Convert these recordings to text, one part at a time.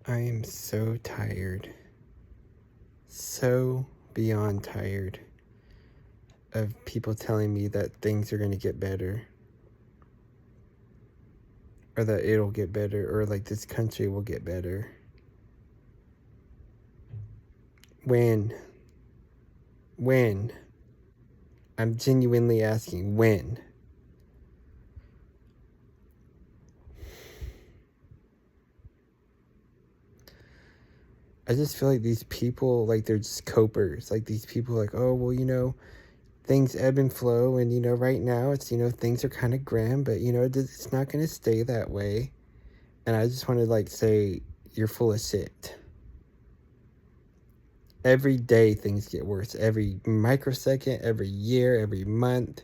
I am so tired. So beyond tired of people telling me that things are going to get better. Or that it'll get better. Or like this country will get better. When? When? I'm genuinely asking, when? I just feel like these people, like, they're just copers. Like, these people, like, oh, well, things ebb and flow. And, right now it's, things are kind of grim. But, it's not going to stay that way. And I just want to, like, say, you're full of shit. Every day things get worse. Every microsecond, every year, every month,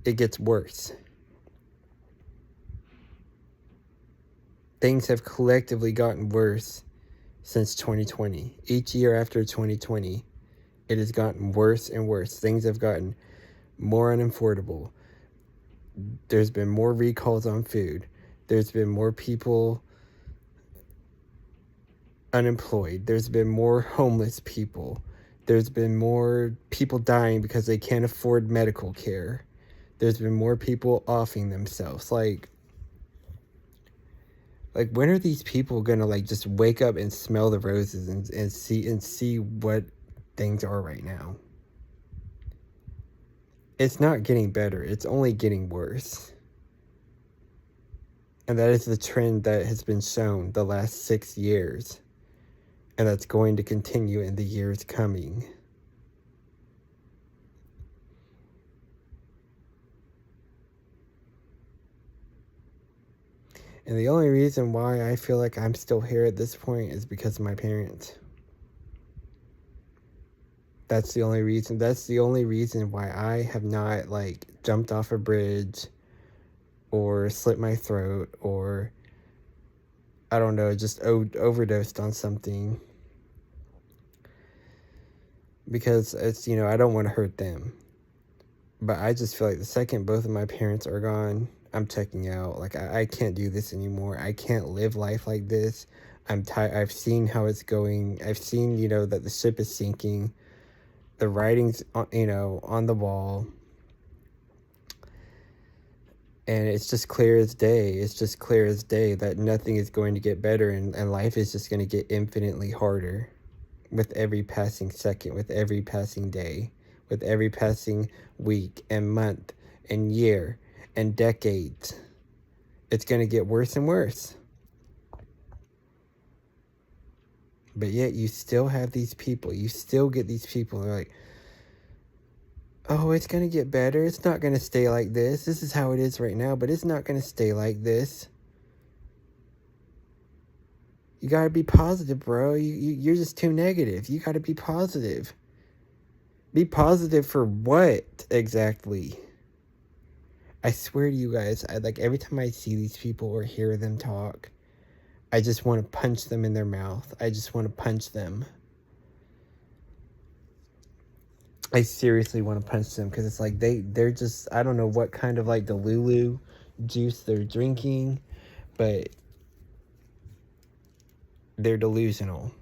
it gets worse. Things have collectively gotten worse since 2020. Each year after 2020, it has gotten worse and worse. Things have gotten more unaffordable. There's been more recalls on food. There's been more people unemployed. There's been more homeless people. There's been more people dying because they can't afford medical care. There's been more people offing themselves. Like when are these people gonna like just wake up and smell the roses and see what things are right now? It's not getting better. It's only getting worse. And that is the trend that has been shown the last 6 years. And that's going to continue in the years coming. And the only reason why I feel like I'm still here at this point is because of my parents. That's the only reason. That's the only reason why I have not, like, jumped off a bridge or slit my throat or, I don't know, just overdosed on something. Because it's, I don't want to hurt them. But I just feel like the second both of my parents are gone, I'm checking out. Like, I can't do this anymore. I can't live life like this. I'm tired. I've seen how it's going. I've seen, that the ship is sinking. The writing's, on the wall. And it's just clear as day. It's just clear as day that nothing is going to get better. And life is just going to get infinitely harder with every passing second, with every passing day, with every passing week and month and year and decades. It's going to get worse and worse. But yet you still have these people. You still get these people. They're like, oh, it's going to get better. It's not going to stay like this. This is how it is right now, but it's not going to stay like this. You got to be positive, bro. You're just too negative. You got to be positive. Be positive for what exactly? I swear to you guys, every time I see these people or hear them talk, I just want to punch them in their mouth. I just want to punch them. I seriously want to punch them because it's like they're just, I don't know what kind of like the Lulu juice they're drinking, but they're delusional.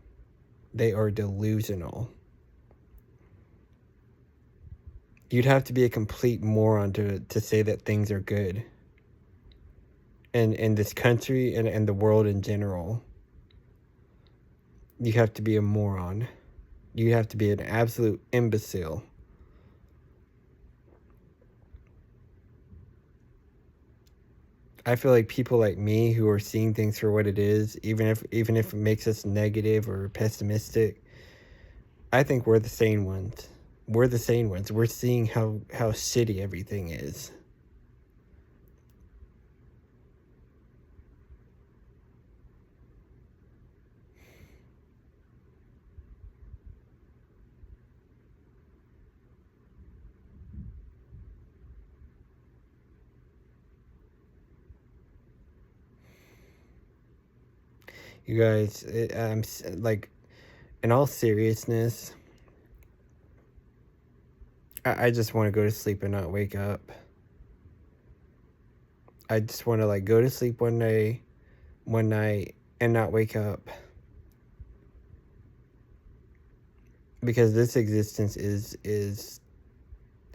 They are delusional. You'd have to be a complete moron to say that things are good. And in this country and the world in general, you have to be a moron. You have to be an absolute imbecile. I feel like people like me who are seeing things for what it is, even if it makes us negative or pessimistic, I think we're the sane ones. We're the sane ones. We're seeing how shitty everything is. You guys, I'm like, in all seriousness, I just want to go to sleep and not wake up. I just want to like go to sleep one night and not wake up. Because this existence is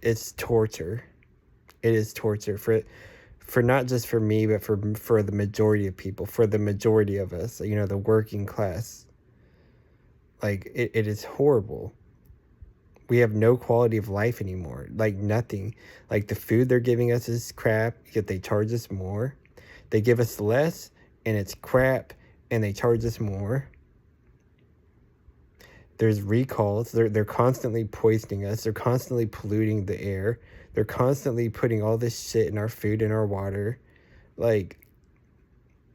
it's torture. It is torture for not just for me, but for the majority of people, for the majority of us, the working class. Like it is horrible. We have no quality of life anymore. Like nothing. Like the food they're giving us is crap, yet they charge us more. They give us less and it's crap and they charge us more. There's recalls. They're constantly poisoning us. They're constantly polluting the air. They're constantly putting all this shit in our food and our water, like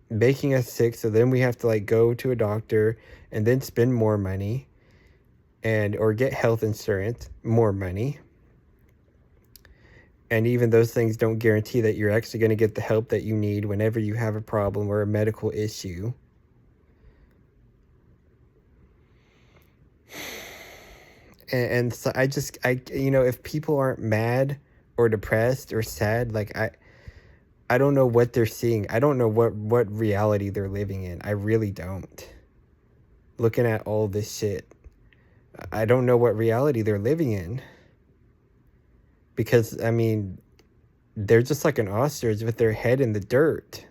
making us sick. So then we have to like go to a doctor and then spend more money or get health insurance, more money. And even those things don't guarantee that you're actually going to get the help that you need whenever you have a problem or a medical issue. And so I if people aren't mad or depressed or sad, like I don't know what they're seeing. I don't know what reality they're living in. I really don't. Looking at all this shit, I don't know what reality they're living in. Because, I mean, they're just like an ostrich with their head in the dirt.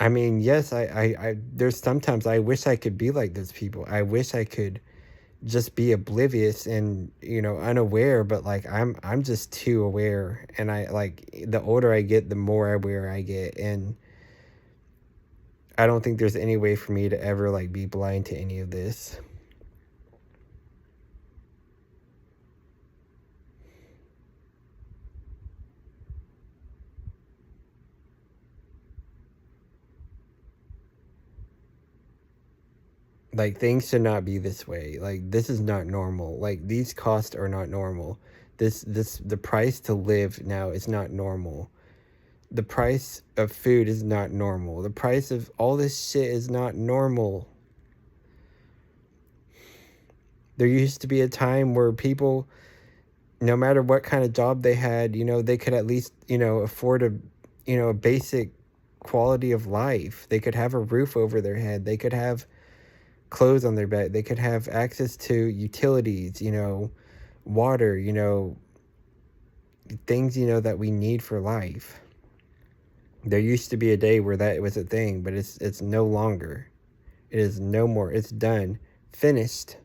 I mean, yes, there's sometimes I wish I could be like those people. I wish I could just be oblivious and, unaware, but like I'm just too aware. And I like the older I get, the more aware I get. And I don't think there's any way for me to ever like be blind to any of this. Like things should not be this way. Like this is not normal. Like these costs are not normal. The price to live now is not normal. The price of food is not normal. The price of all this shit is not normal. There used to be a time where people, no matter what kind of job they had, they could at least, afford a basic quality of life. They could have a roof over their head. They could have clothes on their back. They could have access to utilities, water, things, that we need for life. There used to be a day where that was a thing, but it's no longer. It is no more. It's done. Finished.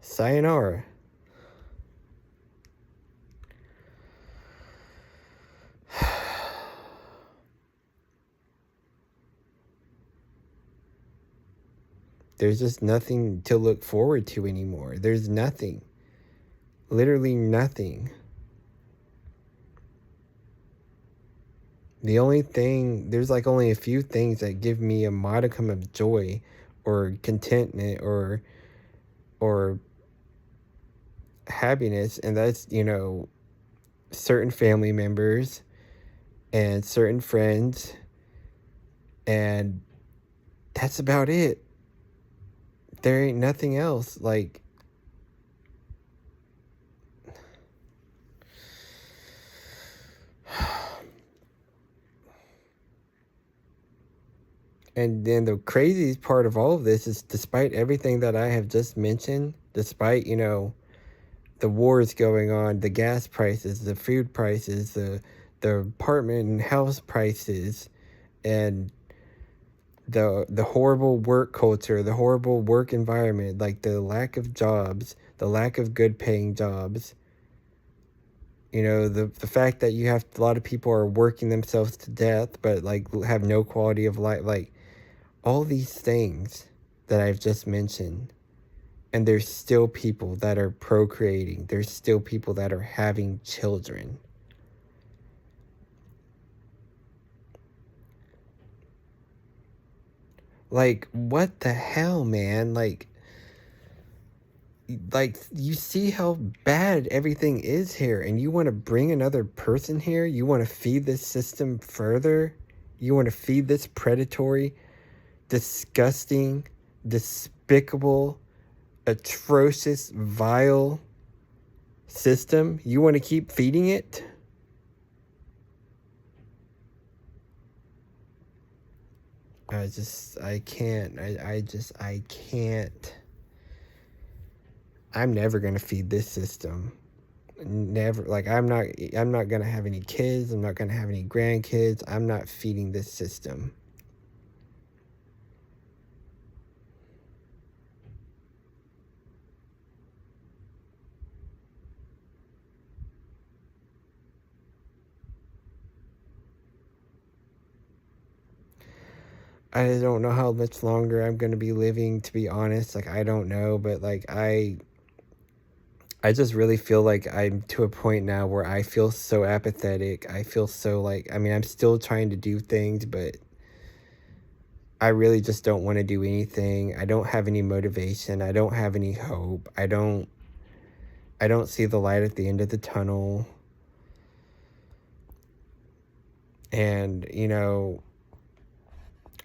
Sayonara. There's just nothing to look forward to anymore. There's nothing. Literally nothing. There's like only a few things that give me a modicum of joy or contentment or happiness, and that's, certain family members and certain friends, and that's about it. There ain't nothing else. Like, and then the craziest part of all of this is, despite everything that I have just mentioned, despite, the wars going on, the gas prices, the food prices, the apartment and house prices, and the horrible work culture, the horrible work environment, like the lack of jobs, the lack of good paying jobs, the fact that you have a lot of people are working themselves to death, but like have no quality of life, like all these things that I've just mentioned. And there's still people that are procreating. There's still people that are having children. Like, what the hell, man? Like you see how bad everything is here, and you want to bring another person here? You want to feed this system further? You want to feed this predatory, disgusting, despicable, atrocious, vile system, you want to keep feeding it? I can't. I can't. I'm never going to feed this system. Never. Like, I'm not going to have any kids. I'm not going to have any grandkids. I'm not feeding this system. I don't know how much longer I'm going to be living, to be honest. Like, I don't know, but like I just really feel like I'm to a point now where I feel so apathetic. I feel so like, I mean, I'm still trying to do things, but I really just don't want to do anything. I don't have any motivation. I don't have any hope. I don't see the light at the end of the tunnel. And,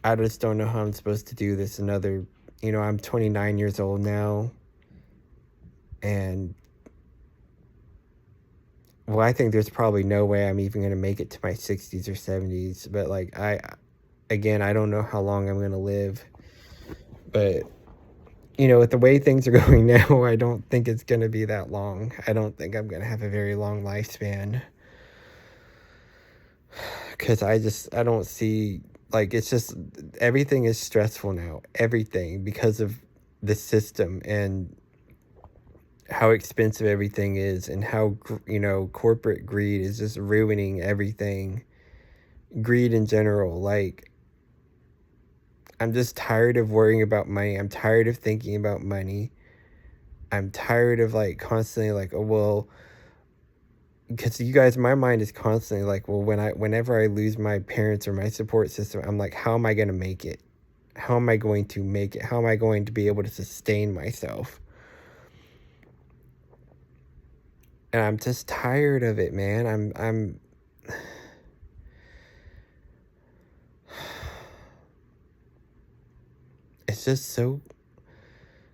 I just don't know how I'm supposed to do this another, I'm 29 years old now. And well, I think there's probably no way I'm even going to make it to my 60s or 70s, but like again, I don't know how long I'm going to live. But with the way things are going now, I don't think it's going to be that long. I don't think I'm going to have a very long lifespan. Because I don't see, like, it's just, everything is stressful now. Everything, because of the system and how expensive everything is, and how, corporate greed is just ruining everything. Greed in general. Like, I'm just tired of worrying about money. I'm tired of thinking about money. I'm tired of, like, constantly, like, oh, well, because you guys, my mind is constantly like, well, whenever I lose my parents or my support system, I'm like, how am I going to make it? How am I going to make it? How am I going to be able to sustain myself? And I'm just tired of it, man. I'm it's just so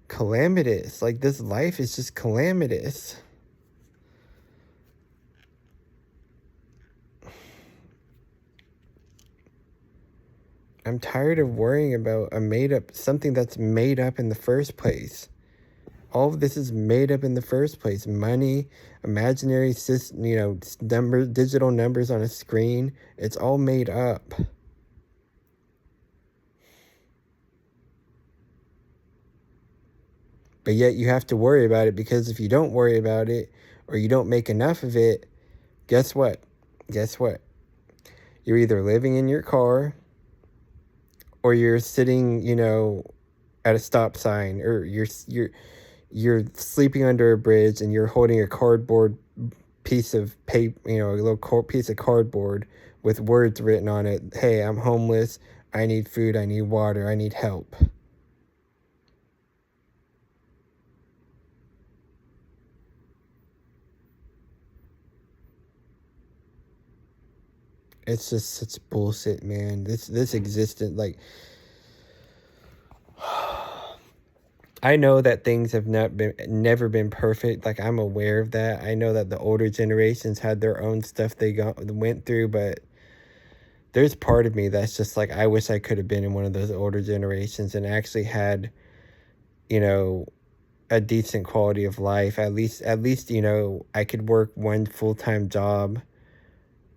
calamitous. Like, this life is just calamitous. I'm tired of worrying about something that's made up in the first place. All of this is made up in the first place. Money, imaginary digital numbers on a screen. It's all made up. But yet you have to worry about it, because if you don't worry about it, or you don't make enough of it, guess what? You're either living in your car, or you're sitting, at a stop sign, or you're sleeping under a bridge, and you're holding a cardboard piece of paper, a little piece of cardboard with words written on it. Hey, I'm homeless. I need food. I need water. I need help. It's just such bullshit, man. This existence, like, I know that things have never been perfect. Like, I'm aware of that. I know that the older generations had their own stuff they went through, but there's part of me that's just like, I wish I could have been in one of those older generations and actually had, a decent quality of life. At least, I could work one full-time job,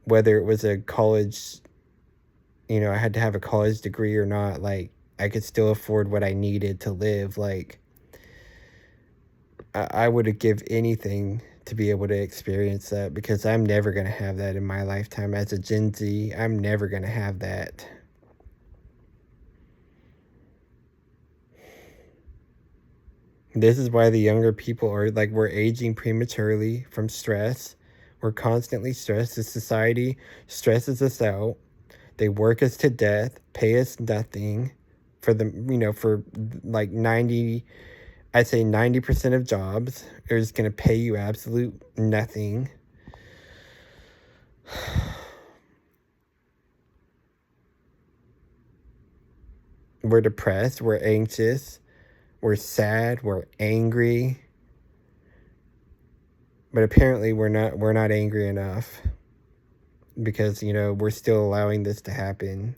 whether it was a college, I had to have a college degree or not. Like, I could still afford what I needed to live. Like, I would have give anything to be able to experience that, because I'm never going to have that in my lifetime. As a Gen Z, I'm never going to have that. This is why the younger people are like, we're aging prematurely from stress. We're constantly stressed. The society stresses us out. They work us to death, pay us nothing for for like I'd say 90% of jobs are just going to pay you absolute nothing. We're depressed. We're anxious. We're sad. We're angry. But apparently we're not angry enough, because, you know, we're still allowing this to happen.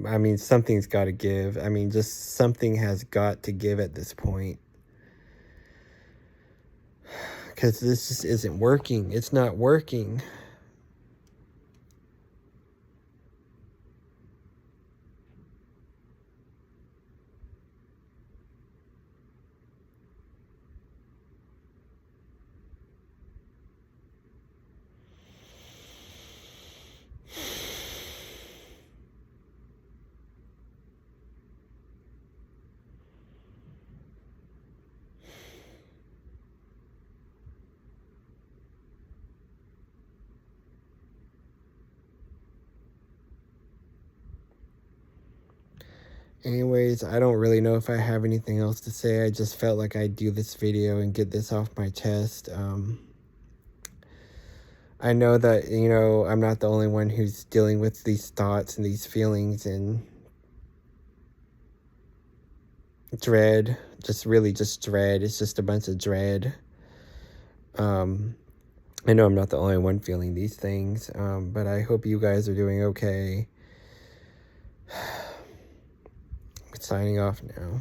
I mean, something's got to give. I mean, just something has got to give at this point. Because this just isn't working. It's not working. Anyways, I don't really know if I have anything else to say. I just felt like I'd do this video and get this off my chest. I know that, you know, I'm not the only one who's dealing with these thoughts and these feelings and dread. Just dread. It's just a bunch of dread. I know I'm not the only one feeling these things, but I hope you guys are doing okay. Signing off now.